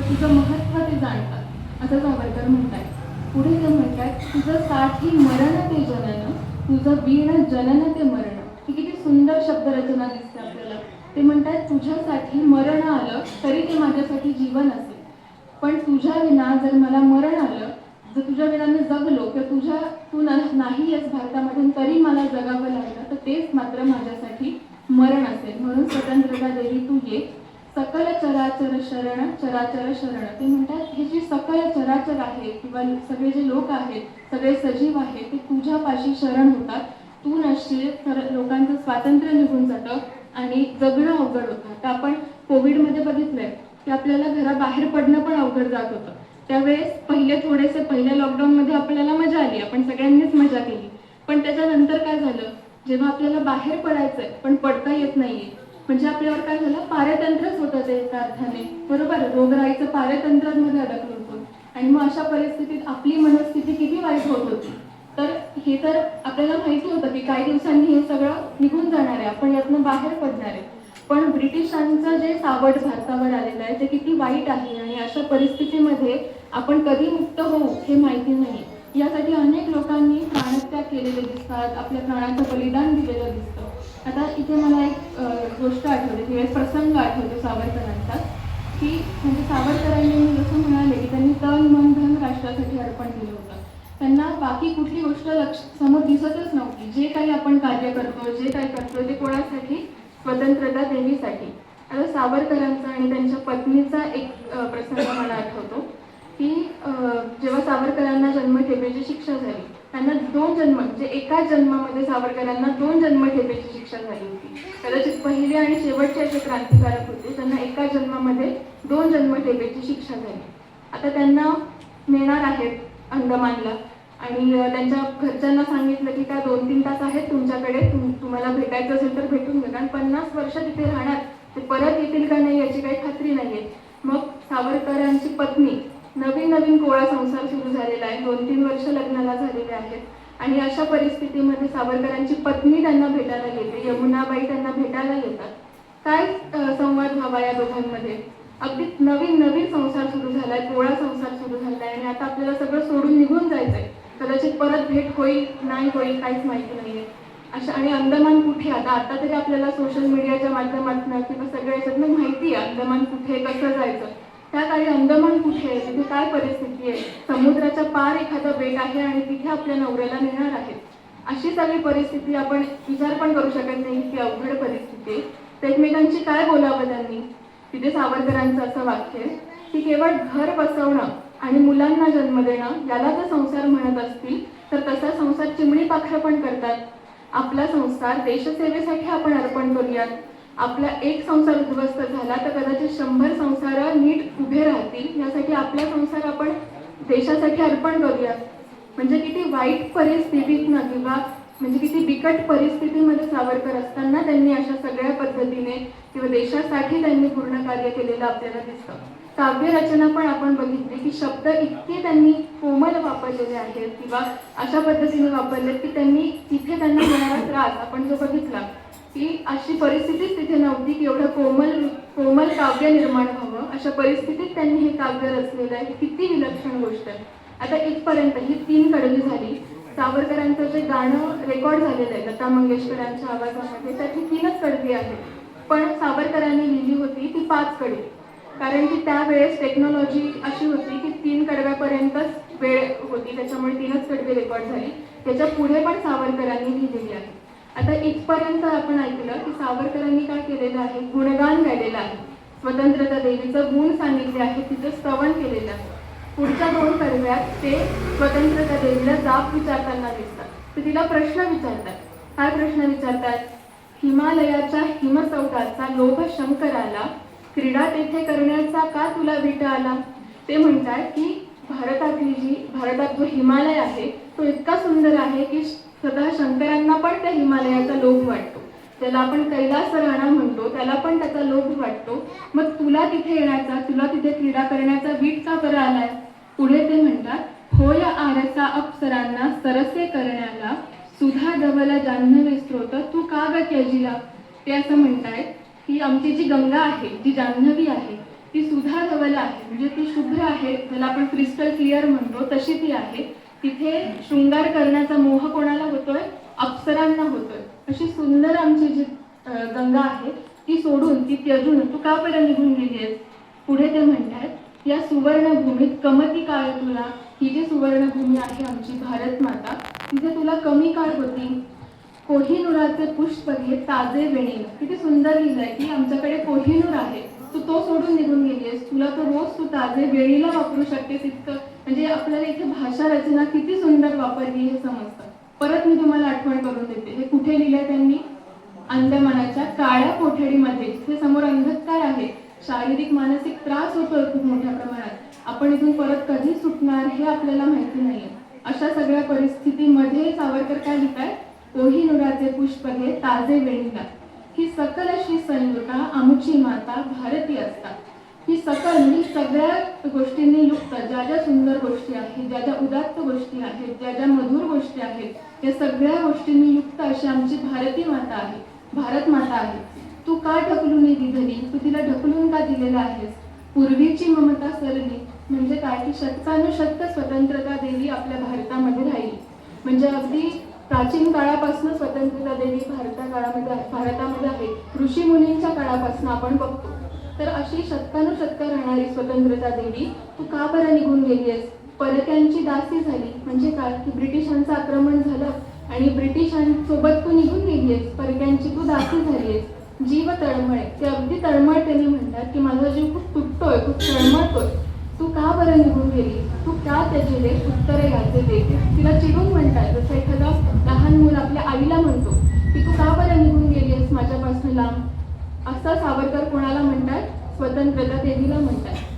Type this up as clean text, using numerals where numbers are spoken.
तुझं महत्त्व ते जाणतात असं सावरकर म्हणतात. पुढे ते म्हणतात, तुझं साठी मरण ते जनन, तुझं वीण जनन ते मरण. ही किती सुंदर शब्दरचना दिसते आपल्याला. ते म्हणतात, तुझ्यासाठी मरण आलं तरी ते माझ्यासाठी जीवन असेल, पण तुझ्या विना जर मला मरण आलं, जर तुझ्या विना मी जगलो किंवा तू नाही आहेस भारतामधून तरी मला जगावं लागलं, तर तेच मात्र माझ्यासाठी मरण असेल. म्हणून स्वतंत्रता देवी तू ये, सकल चराचर शरण चराचर शरण. ते म्हणतात, हे जे सकल चराचर आहे किंवा सगळे जे लोक आहेत, सगळे सजीव आहेत, ते तुझ्यापाशी शरण होतात. तू नसशील तर लोकांचं स्वातंत्र्य निघून जातं आणि जगणं अवघड होतं. तर आपण कोविडमध्ये बघितलंय की आपल्याला घराबाहेर पडणं पण अवघड जात होतं. त्यावेळेस पहिल्या लॉकडाऊनमध्ये आपल्याला मजा आली, आपण सगळ्यांनीच मजा केली. पण त्याच्यानंतर काय झालं, जेव्हा आपल्याला बाहेर पडायचंय पण पडता येत नाहीये, म्हणजे आपल्यावर काय झालं, पारतंत्र्यच होतं ते एका अर्थाने, बरोबर. रोगराईचं पारतंत्र्यांमध्ये अडकलो होतो आणि मग अशा परिस्थितीत आपली मनस्थिती किती वाईट होत होती. तर हे तर आपल्याला माहिती होतं की काही दिवसांनी हे सगळं निघून जाणार आहे, आपण यातनं बाहेर पडणार आहे. पण ब्रिटिशांचं जे सावट भारतावर आलेलं आहे ते किती वाईट आहे आणि अशा परिस्थितीमध्ये आपण कधी मुक्त होऊ हे माहिती नाही. यासाठी अनेक लोकांनी प्राणत्याग केलेले दिसतात, आपल्या प्राणाचं बलिदान दिलेलं दिसतं. आता इथे मला एक गोष्ट आठवते किंवा एक प्रसंग आठवतो सावरकरांचा, की म्हणजे सावरकरांनी मी जसं म्हणाले की त्यांनी तन मन धन राष्ट्रासाठी अर्पण केलं होतं. त्यांना बाकी कुठली गोष्ट समोर दिसतच नव्हती. जे काही आपण कार्य करतो, जे काही करतो ते कोणासाठी, स्वतंत्रता देवीसाठी. आता सावरकरांचा आणि त्यांच्या पत्नीचा एक प्रसंग मला आठवतो की जेव्हा सावरकरांना जन्मठेपेची शिक्षा झाली, त्यांना 2 जन्म म्हणजे एकाच जन्मामध्ये सावरकरांना 2 जन्मठेपेची शिक्षा झाली होती. कदाचित पहिले आणि शेवटचे असे क्रांतिकारक होते, त्यांना एकाच जन्मामध्ये 2 जन्मठेपेची शिक्षा झाली. आता त्यांना नेणार आहेत अंदमानला आणि त्यांच्या घरच्यांना सांगितलं की काय 2-3 तास आहेत तुमच्याकडे, तुम्हाला भेटायचं असेल तर भेटून घ्या, कारण 50 वर्ष तिथे राहणार, ते परत येतील का नाही याची काही खात्री नाहीये. मग सावरकरांची पत्नी, नवीन कोळा संसार सुरू झालेला आहे, 2-3 वर्ष लग्नाला झालेले आहेत आणि अशा परिस्थितीमध्ये सावरकरांची पत्नी त्यांना भेटायला येते, यमुनाबाई त्यांना भेटायला येतात. काय संवाद व्हावा या दोघांमध्ये. अगदी नवीन संसार सुरू झालाय, कोळा संसार सुरू झालाय आणि आता आपल्याला सगळं सोडून निघून जायचंय. कदाचित परत भेट होईल नाही होईल काहीच माहिती नाहीये. अशा आणि अंदमान कुठे, आता तरी आपल्याला सोशल मीडियाच्या माध्यमातून किंवा सगळ्या याच्यातनं माहिती आहे अंदमान कुठे, कसं जायचं. त्या काळी अंदमान कुठे आहे, तिथे काय परिस्थिती आहे, समुद्राच्या पार एखादं बेट आहे आणि तिथे आपल्या नवऱ्याला नेणार आहेत. अशी सगळी परिस्थिती आपण विचार पण करू शकत नाही की अवघड परिस्थिती आहे. तर एकमेकांची काय बोलावं त्यांनी. तिथे सावरकरांचं असं वाक्य आहे की केवळ घर बसवणं आणि मुलांना जन्म देणं याला जर संसार म्हणत असतील तर तसा संसार चिमणी पाखरं पण करतात. आपला संसार देशसेवेसाठी आपण अर्पण करूयात. आपला एक संसार उद्ध्वस्त झाला तर कदाचित 100 संसार नीट उभे राहतील, यासाठी आपला संसार आपण देशासाठी अर्पण करूयात. म्हणजे किती वाईट परिस्थितीतनं किंवा म्हणजे किती बिकट परिस्थितीमध्ये सावरकर असताना त्यांनी अशा सगळ्या पद्धतीने किंवा देशासाठी त्यांनी पूर्ण कार्य केलेलं आपल्याला दिसतं. काव्यरचना पण आपण बघितली की शब्द इतके त्यांनी कोमल वापरलेले आहेत किंवा अशा पद्धतीने वापरले की त्यांनी तिथे त्यांना होणारा त्रास आपण जो बघितला की अशी परिस्थितीच तिथे नव्हती की एवढं कोमल काव्य निर्माण व्हावं. अशा परिस्थितीत त्यांनी हे काव्य रचलेलं आहे. किती विलक्षण गोष्ट आहे. आता इथपर्यंत ही 3 कडवी झाली. सावरकरांचं जे गाणं रेकॉर्ड झालेलं आहे लता मंगेशकरांच्या आवाजामध्ये, त्याची 3च कडवी आहेत. पण सावरकरांनी लिहिली होती ती 5 कडवी, कारण की त्यावेळेस टेक्नॉलॉजी अशी होती की 3 कडव्यापर्यंतच वेळ होती, त्याच्यामुळे 3च कडवी रेकॉर्ड झाली. त्याच्या पुढे पण सावरकरांनी लिहिलेली आहे. आता इथपर्यंत आपण ऐकलं की सावरकरांनी काय केलेलं आहे, गुणगान गायलेलं आहे, स्वतंत्रता देवीचं गुण सांगितले आहे, तिचं स्तवन केलेलं आहे. पुढच्या 2 कडव्यात ते स्वतंत्रता देवीला जाप विचारताना दिसतात. तर तिला प्रश्न विचारतात. काय प्रश्न विचारतात, हिमालयाच्या हिमसौदाचा लोभ शंकराला, क्रीडा तेथे करण्याचा का तुला विट आला. ते म्हणतात की भारतात जो हिमालय आहे तो इतका सुंदर आहे की स्वतः शंकरांना पण त्या हिमालयाचा लोभ वाटतो. त्याला आपण कैलास राणा म्हणतो, त्याला पण त्याचा लोभ वाटतो. मग तुला तिथे येण्याचा, तुला तिथे क्रीडा करण्याचा वीट का बरं आलाय. पुढे ते म्हणतात, होय आरसा अप्सरांना सरसे करण्याला, सुधा धवला जान्हवी स्त्रोत तू का ग त्यजिला. ते असं म्हणतायत की आमची जी गंगा आहे, जी जान्हवी आहे, ती सुधा धवल आहे, म्हणजे ती शुभ्र आहे, ज्याला आपण क्रिस्टल क्लिअर म्हणतो तशी ती आहे. तिथे शृंगार करण्याचा मोह कोणाला होतोय? अप्सरांना होतोय. अशी सुंदर आमची जी गंगा आहे ती सोडून, ती त्यजून तू का बरं निघून गेलीस? पुढे ते म्हणतात, या सुवर्णभूमीत कमती काळ तुला. ही जी सुवर्णभूमी आहे आमची भारत माता, तिथे तुला कमी काळ होती. कोहिनुराचे पुष्प घे ताजे वेणीन. किती सुंदर लिहिलंय की आमच्याकडे कोहिनूर आहे, तू तो सोडून निघून गेलीस. तुला तो रोज तू ताजे वेणीला वापरू शकतेस. इतकं म्हणजे आपल्याला इथे भाषा रचना किती सुंदर वापरली हे समजतं. परत मी तुम्हाला आठवण करून देते, हे कुठे लिहिलंय त्यांनी? अंदमानाच्या काळ्या कोठडीमध्ये, जिथे समोर अंधकार आहे, शारीरिक मानसिक त्रास होतोय खूप मोठ्या प्रमाणात. आपण इथून परत कधी सुटणार हे आपल्याला माहिती नाहीये. अशा सगळ्या परिस्थितीमध्ये सावरकर काय लिहिताय? कोहिनुराचे पुष्प घे ताजे वेणीला. ही सकल अशी संयुता आमुची माता भारती असतात. ही सकल म्हणजे सगळ्या गोष्टींनी युक्त, ज्या ज्या सुंदर गोष्टी आहेत, ज्या ज्या उदात्त गोष्टी आहेत, ज्या ज्या मधुर गोष्टी आहेत, या सगळ्या गोष्टींनी युक्त अशी आमची भारती माता आहे, भारत माता आहे. तू का ढकलून दिधली? तू तिला ढकलून का दिलेलं आहेस? पूर्वीची ममता सरली म्हणजे काय की शतकानुशतक स्वतंत्रता देवी आपल्या भारतामध्ये राहिली. म्हणजे अगदी प्राचीन काळापासून स्वतंत्रता देवी भारतामध्ये आहे. ऋषी मुनींच्या काळापासून आपण बघतो. तर अशी शतकानुशतक राहणारी स्वतंत्रता देवी तू का बरं निघून गेलीस? परक्यांची दासी झाली म्हणजे काय की ब्रिटिशांचं आक्रमण झालं आणि ब्रिटिशांसोबत तू निघून गेलीस, परक्यांची तू दासी झालीस. जीव तळमळे, ते अगदी तळमळतेने म्हणतात की माझा जीव खूप तुटतोय, खूप तळमळतोय. तू का बरं निघून गेली? तू का त्याचे उत्तरे याचे दे. तिला चिडून म्हणतात, जसं एखादा लहान मुल आपल्या आईला म्हणतो की तू का बरं निघून गेलीस माझ्यापासून लांब. असं सावरकर कोणाला म्हणतात? स्वतंत्रता देवीला म्हणतात.